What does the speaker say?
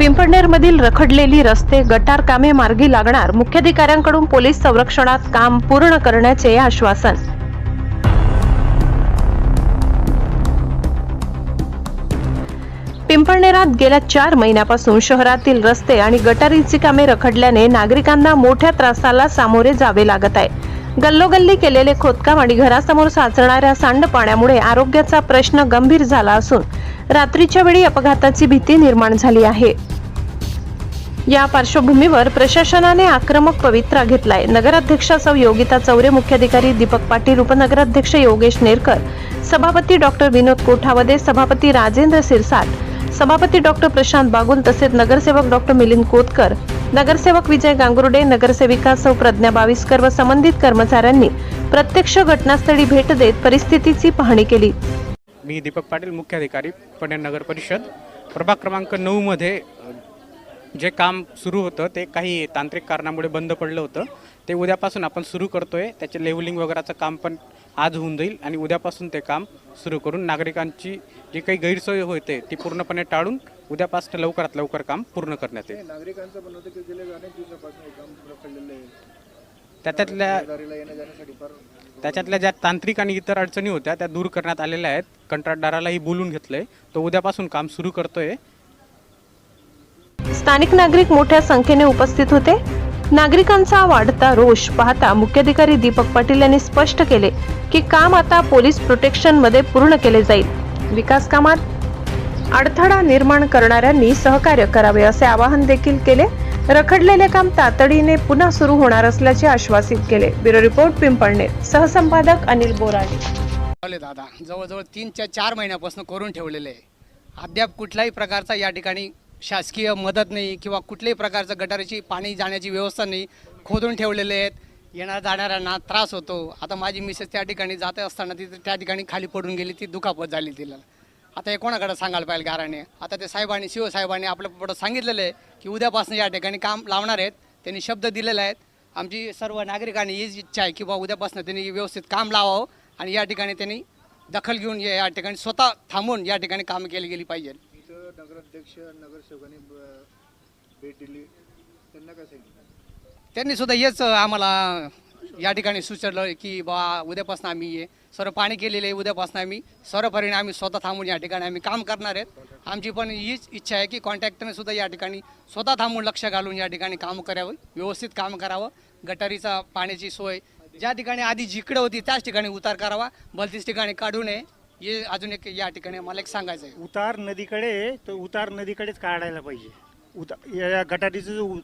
पिंपळनेरमधील रखडलेली रस्ते गटार कामे मार्गी लागणार, मुख्याधिकाऱ्यांकडून पोलीस संरक्षणात काम पूर्ण करण्याचे आश्वासन. पिंपळनेरात गेल्या 4 महिन्यापासून शहरातील रस्ते आणि गटारींची कामे रखडल्याने नागरिकांना मोठ्या त्रासाला सामोरे जावे लागत आहे. गल्लोगल्ली केलेले खोदकाम आणि घरासमोर साचणाऱ्या सांडपाण्यामुळे आरोग्याचा प्रश्न गंभीर झाला असून रात्रीच्या वेळी अपघाताची भीती निर्माण झाली आहे. या पार्श्वभूमीवर प्रशासनाने आक्रमक पवित्रा घेतलाय. नगराध्यक्षा सौ योगिता चौरे, मुख्याधिकारी दीपक पाटील, उपनगराध्यक्ष योगेश नेरकर, सभापती डॉक्टर विनोद कोठावदे, सभापती राजेंद्र सिरसाट, सभापती डॉक्टर प्रशांत बागुल तसेच नगरसेवक डॉक्टर मिलिंद कोतकर, नगरसेवक विजय गांगुर्डे, नगरसेविका सौ प्रज्ञा बाविस्कर व संबंधित कर्मचाऱ्यांनी प्रत्यक्ष घटनास्थळी भेट देत परिस्थितीची पाहणी केली. मी दीपक पाटील, मुख्याधिकारी पुणे नगर परिषद. प्रभाग क्रमांक 9 मध्ये जे काम सुरू होतं ते काही तांत्रिक कारणामुळे बंद पडलं होतं. ते उद्यापासून आपण सुरू करतोय. त्याचे लेव्हलिंग वगैरेचं काम पण आज होऊन जाईल आणि उद्यापासून ते काम सुरू करून नागरिकांची जी काही गैरसोय होते ती पूर्णपणे टाळून उद्यापासून लवकरात लवकर काम पूर्ण करण्यात येईल. नागरिकांचं म्हणणं होतं की गेल्या अनेक दिवसापासून हे काम रखडलेलं आहे. त्याच्यातल्या ज्या तांत्रिक आणि इतर अडचणी होत्या त्या दूर करण्यात आलेल्या आहेत. कंत्राटदारालाही बोलून घेतलंय. तो उद्यापासून काम सुरू करतोय. स्थानिक नागरिक मोठ्या संख्येने उपस्थित होते. नागरिकांचा वाढता रोष पाहता मुख्याधिकारी दीपक पाटील यांनी स्पष्ट केले की काम आता पोलीस प्रोटेक्शन मध्ये पूर्ण केले जाईल. विकास कामात अडथळा निर्माण करणाऱ्यांनी सहकार्य करावे असे आवाहन देखील केले. रखडलेले काम तातडीने पुन्हा सुरू होणार असल्याचे आश्वासित केले. Bureau report, Pimpalner. सहसंपादक अनिल बोराडे. दादा जवळजवळ 3-4 महिन्यापासून करून ठेवलेले आहे. अद्याप कुठल्याही प्रकारचा या ठिकाणी शासकीय मदत नाही किंवा कुठल्याही प्रकारचं गटाराची पाणी जाण्याची व्यवस्था नाही. खोदून ठेवलेले आहेत. येणाऱ्या जाणाऱ्यांना त्रास होतो. आता माझी मिसेस त्या ठिकाणी जात असताना ती त्या ठिकाणी खाली पडून गेली, ती दुखापत झाली तिला. आता हे कोणाकडे सांगायला पाहिजे गाराने. आता ते साहेबांनी, शिवसाहेबांनी आपल्या पुढं सांगितलेलं आहे की उद्यापासून या ठिकाणी काम लावणार आहेत. त्यांनी शब्द दिलेला आहेत. आमची सर्व नागरिकांनी हीच इच्छा आहे की बा उद्यापासून त्यांनी व्यवस्थित काम लावावं आणि या ठिकाणी त्यांनी दखल घेऊन या ठिकाणी स्वतः थांबून या ठिकाणी काम केली गेली पाहिजे. नगराध्यक्ष, नगरसेवकांनी भेट दिली, त्यांना काय सांगितलं? त्यांनी सुद्धा हेच आम्हाला या ठिकाणी सुचवलं की बा उद्यापासून आम्ही सर्व पाणी केलेले आहे. उद्यापासून आम्ही सर्व परिणाम आम्ही स्वतः थांबून या ठिकाणी आम्ही काम करणार आहेत. आमची पण हीच इच्छा आहे की कॉन्ट्रॅक्टरने सुद्धा या ठिकाणी स्वतः थांबून लक्ष घालून या ठिकाणी काम करावं, व्यवस्थित काम करावं. गटारीचा पाण्याची सोय ज्या ठिकाणी आधी जिकडे होती त्याच ठिकाणी उतार करावा, भलतीच ठिकाणी काढू नये. हे अजून एक या ठिकाणी मला एक सांगायचं आहे. उतार नदीकडे, तो उतार नदीकडेच काढायला पाहिजे. या गटारीचं जो उतार